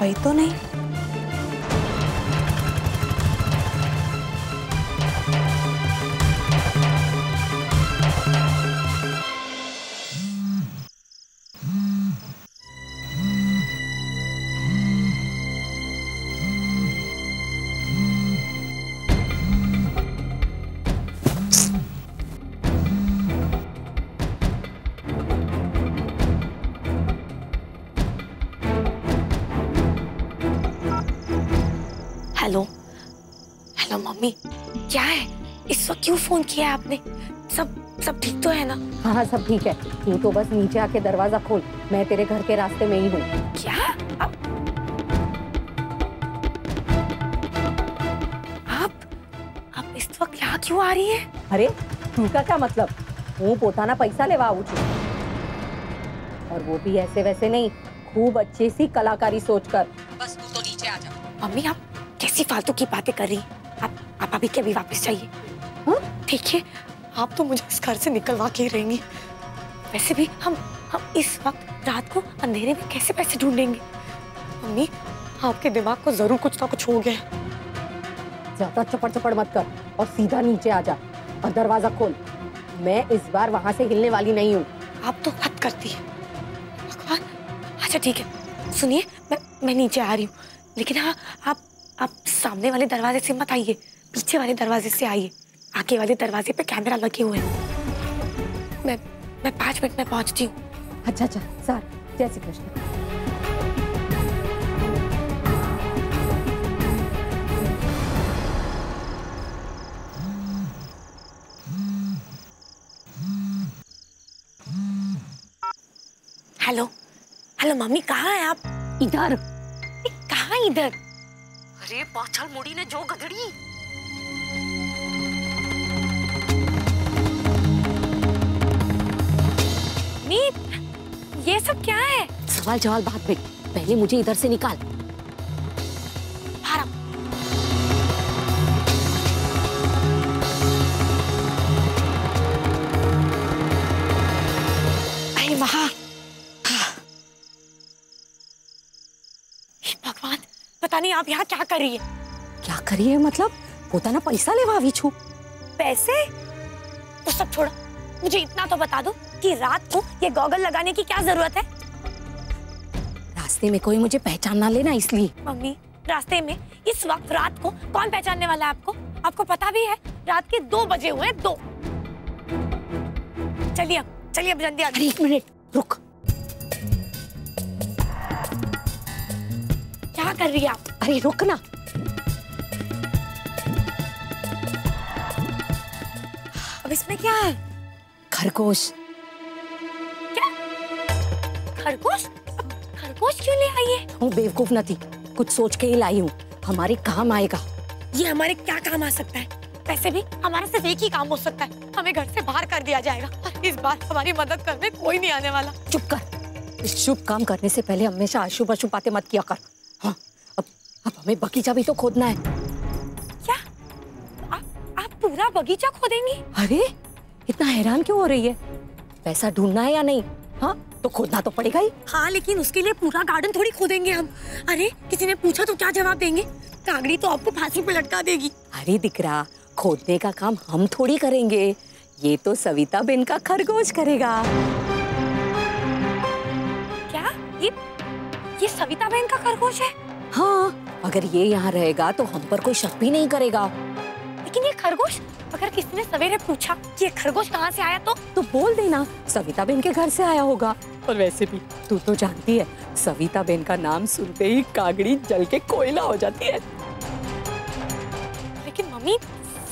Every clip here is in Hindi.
वही तो नहीं। हेलो हेलो मम्मी, क्या है इस वक्त क्यों फोन किया है आपने? सब ठीक तो है ना? हाँ सब ठीक है। तू तो बस नीचे आके दरवाजा खोल, मैं तेरे घर के रास्ते में ही हूँ। क्या आप इस वक्त यहाँ क्यों आ रही है? अरे तू का क्या मतलब? હું પોતાના પૈસા લેવા આવું છું, और वो भी ऐसे वैसे नहीं, खूब अच्छी सी कलाकारी सोचकर। बस तू तो नीचे आ जा। मम्मी आप कैसी फालतू की बातें कर रही हैं? आप अभी के अभी वापस जाइए। हाँ देखिए, आप तो मुझे इस घर से निकलवा के ही रहेंगी। वैसे भी हम इस वक्त रात को अंधेरे में कैसे पैसे ढूंढेंगे? मम्मी आपके दिमाग को जरूर कुछ ना कुछ हो गया है। ज्यादा चपड़ मत कर और सीधा नीचे आ जा और दरवाजा खोल। मैं इस बार वहां से हिलने वाली नहीं हूँ। आप तो हद करती है भगवान। अच्छा ठीक है, सुनिए मैं नीचे आ रही हूँ, लेकिन हाँ आप सामने वाले दरवाजे से मत आइए, पीछे वाले दरवाजे से आइए। आगे वाले दरवाजे पे कैमरा लगे हुए हैं। मैं 5 मिनट में पहुंचती हूँ। अच्छा सर, जय श्री कृष्ण। हेलो मम्मी, कहाँ हैं आप? इधर। कहाँ इधर? अरे पाछल मुड़ी ने जो गधड़ी। मीत, ये सब क्या है? सवाल जवाब बाद में, पहले मुझे इधर से निकाल। अरे महा, भगवान, पता नहीं आप यहाँ क्या कर रही है? क्या करी है मतलब? પોતાના પૈસા લેવા આવી છું। पैसे? तो सब छोड़ो, मुझे इतना तो बता दो कि रात को ये गॉगल लगाने की क्या जरूरत है? रास्ते में कोई मुझे पहचान ना लेना इसलिए। मम्मी, रास्ते में इस वक्त रात को कौन पहचानने वाला है आपको? आपको पता भी है रात के 2 बजे हुए हैं, 2। चलिए अब जल्दी आ। अरे 1 मिनट रुक। क्या कर रही है आप? अरे रुक ना। अब इसमें क्या है? खरगोश। क्या? खरगोश? खरगोश क्यों ले आई है? हूँ बेवकूफ न थी, कुछ सोच के ही लाई हूँ, हमारे काम आएगा। ये हमारे क्या काम आ सकता है? वैसे भी हमारा सिर्फ एक ही काम हो सकता है, हमें घर से बाहर कर दिया जाएगा। इस बार हमारी मदद करने कोई नहीं आने वाला। चुप कर। इस शुभ काम करने से पहले हमेशा अशुभ बातें मत किया कर। हाँ, अब हमें बगीचा भी तो खोदना है। क्या? आप पूरा बगीचा खोदेंगी? अरे इतना हैरान क्यों हो रही है? पैसा ढूंढना है या नहीं? हाँ तो खोदना तो पड़ेगा ही। हाँ लेकिन उसके लिए पूरा गार्डन थोड़ी खोदेंगे हम। अरे किसी ने पूछा तो क्या जवाब देंगे? कागड़ी तो आपको फांसी पे लटका देगी। अरे दिकरा, खोदने का काम हम थोड़ी करेंगे, ये तो सविता बेन का खरगोश करेगा। क्या? ये सविता बेन का खरगोश है? हाँ, अगर ये यहाँ रहेगा तो हम पर कोई शक भी नहीं करेगा। लेकिन ये खरगोश, अगर किसी ने सवेरे पूछा कि ये खरगोश कहाँ से आया तो बोल देना सविता बेन के घर से आया होगा। और वैसे भी तू तो जानती है, सविता बेन का नाम सुनते ही कागड़ी जल के कोयला हो जाती है। लेकिन मम्मी,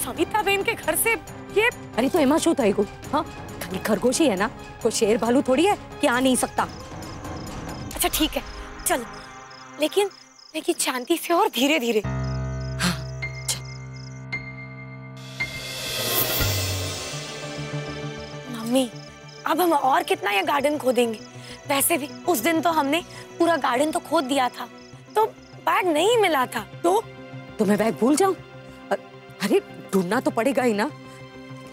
सविता बेन के घर से ये... अरे तो एमा शू थाई को? हाँ खाली खरगोश ही है ना, कोई शेर भालू थोड़ी है कि आ नहीं सकता। अच्छा ठीक है चल, लेकिन शांति से और धीरे धीरे। हाँ, मम्मी अब हम और कितना ये गार्डन खोदेंगे? वैसे भी उस दिन तो हमने पूरा गार्डन तो खोद दिया था, तो बैग नहीं मिला था। तो मैं बैग भूल जाऊं? अरे ढूंढना तो पड़ेगा ही ना।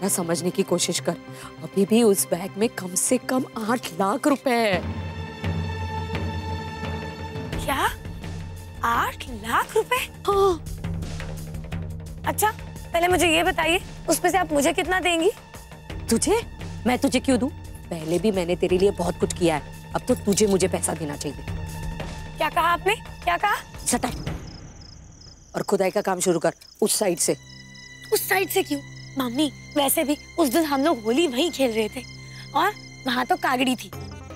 ना समझने की कोशिश कर, अभी भी उस बैग में कम से कम 8 लाख रुपए है। क्या? 8 लाख रुपए? हाँ। अच्छा पहले मुझे ये बताइए, उसमें से आप मुझे कितना देंगी? तुझे? मैं तुझे क्यों दूं? पहले भी मैंने तेरे लिए बहुत कुछ किया है, अब तो तुझे मुझे पैसा देना चाहिए। क्या कहा आपने? क्या कहा? सटा और खुदाई का काम शुरू कर, उस साइड से। उस साइड से क्यों? मम्मी वैसे भी उस दिन हम लोग होली वहीं खेल रहे थे और वहाँ तो कागड़ी थी,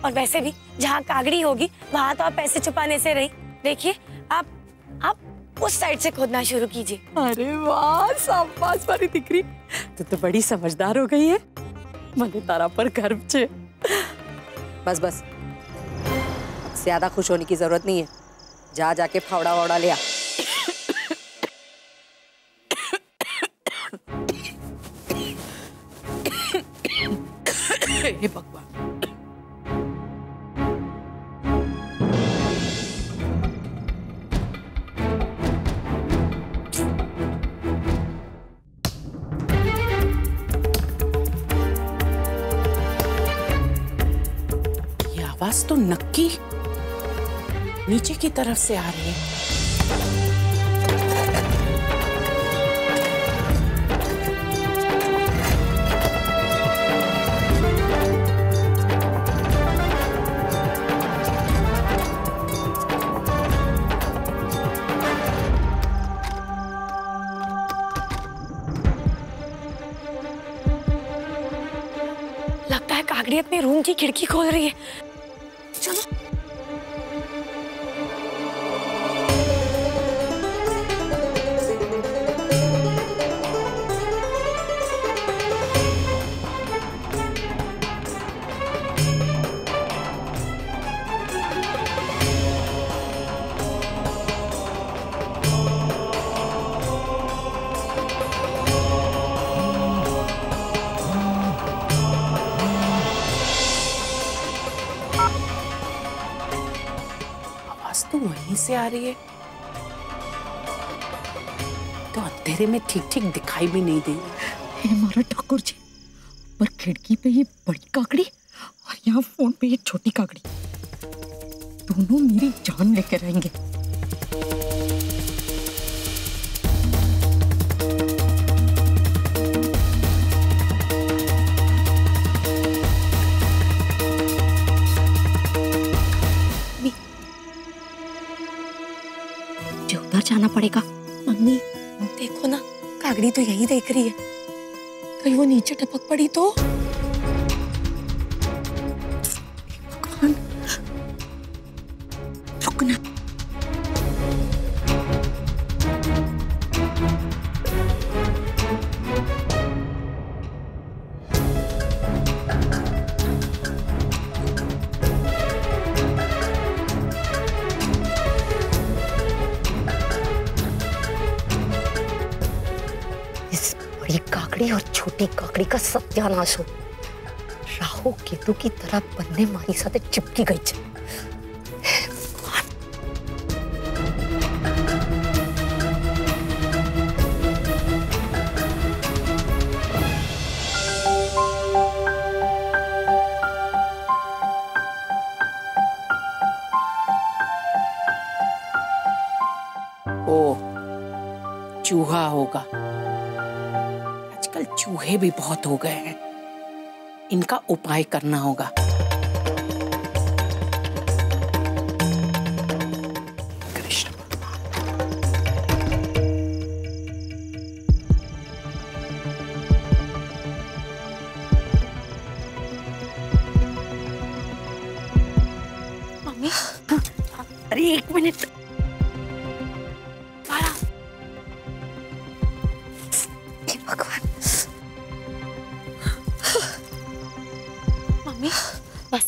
और वैसे भी जहाँ कागड़ी होगी वहाँ तो आप पैसे छुपाने से रही। देखिए आप उस साइड से खोदना शुरू कीजिए। अरे वाह, शाबाश मारी दिकरी, तू तो बड़ी समझदार हो गई है। मने तारा पर गर्व छे। बस बस, ज्यादा खुश होने की जरूरत नहीं है, जा जाके फावड़ा वावड़ा ले आ। हे भगवान। ये आवाज तो नक्की नीचे की तरफ से आ रही है। लगता है कागड़ी अपने रूम की खिड़की खोल रही है। चलो। तो वहीं से आ रही है, तो अंधेरे में ठीक ठीक दिखाई भी नहीं दे रही। हमारा ठाकुर जी, पर खिड़की पे ये बड़ी काकड़ी और यहाँ फोन पे ये छोटी काकड़ी, दोनों मेरी जान लेकर आएंगे। उधर जाना पड़ेगा। मम्मी देखो ना, कागड़ी तो यही देख रही है, कहीं वो नीचे टपक पड़ी तो? भगवान, रुकना। काकड़ी और छोटी काकड़ी का सत्यानाश हो, राहु केतु की तरह बन्ने मारी साथे चिपकी गई छे। ओ, चूहा होगा। आजकल चूहे भी बहुत हो गए हैं, इनका उपाय करना होगा। कृष्ण मम्मी अरे 1 मिनट। भगवान, मम्मी बस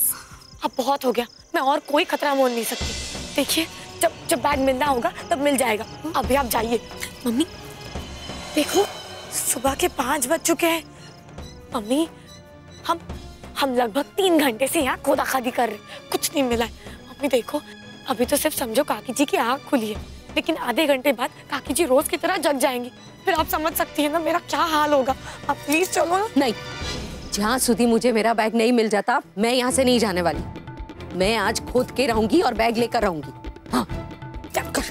अब बहुत हो गया, मैं और कोई खतरा मोल नहीं सकती। देखिए जब बैग मिलना होगा तब मिल जाएगा, अभी आप जाइए। मम्मी देखो सुबह के 5 बज चुके हैं। मम्मी हम लगभग 3 घंटे से यहाँ खोदा खादी कर रहे, कुछ नहीं मिला है। मम्मी देखो अभी तो सिर्फ समझो काकी जी की आँख खुली है, लेकिन आधे घंटे बाद काकी जी रोज की तरह जग जाएंगी, फिर आप समझ सकती है ना मेरा क्या हाल होगा। आप प्लीज चलो ना। नहीं, जहाँ सुधी मुझे मेरा बैग नहीं मिल जाता मैं यहाँ से नहीं जाने वाली। मैं आज खोद के रहूंगी और बैग लेकर रहूंगी। हाँ, चल कर।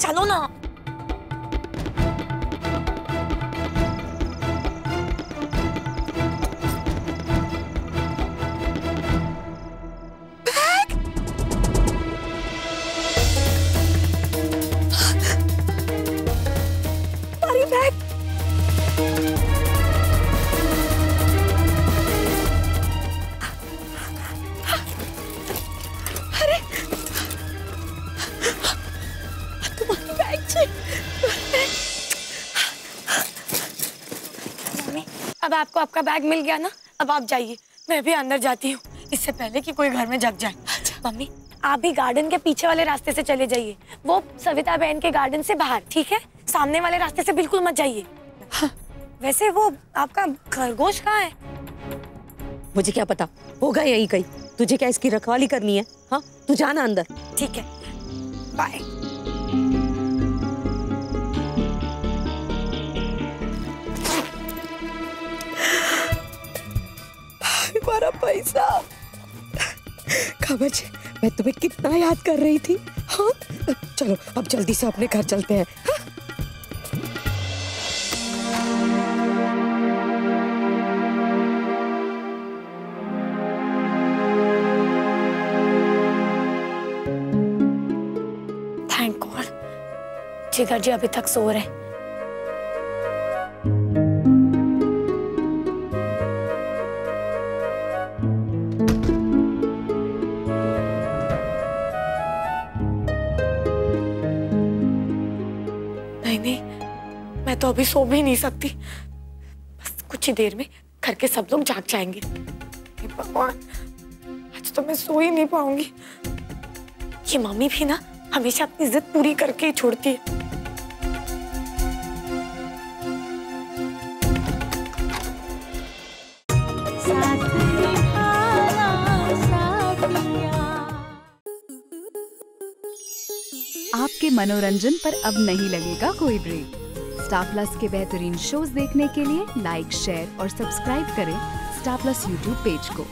चलो ना। बैग अरे तुम्हारी बैग छे। मम्मी अब आपको आपका बैग मिल गया ना, अब आप जाइए, मैं भी अंदर जाती हूँ इससे पहले कि कोई घर में जग जाए। मम्मी आप भी गार्डन के पीछे वाले रास्ते से चले जाइए, वो सविता बहन के गार्डन से बाहर, ठीक है? सामने वाले रास्ते से बिल्कुल मत जाइए। हाँ। वैसे वो आपका खरगोश कहाँ है? मुझे क्या पता, होगा यही कहीं। तुझे क्या इसकी रखवाली करनी है? हाँ तू जाना अंदर। ठीक है, बाय। हमारा पैसा। खबर है, मैं तुम्हें कितना याद कर रही थी। हाँ चलो अब जल्दी से अपने घर चलते हैं। हाँ? थैंक गॉड जिगर जी अभी तक सो रहे। नहीं, मैं तो अभी सो भी नहीं सकती, बस कुछ ही देर में घर के सब लोग जाग जाएंगे। भगवान आज तो मैं सो ही नहीं पाऊंगी। ये मम्मी भी ना हमेशा अपनी जिद पूरी करके ही छोड़ती है। आपके मनोरंजन पर अब नहीं लगेगा कोई ब्रेक। स्टार प्लस के बेहतरीन शोज देखने के लिए लाइक, शेयर और सब्सक्राइब करें स्टार प्लस यूट्यूब पेज को।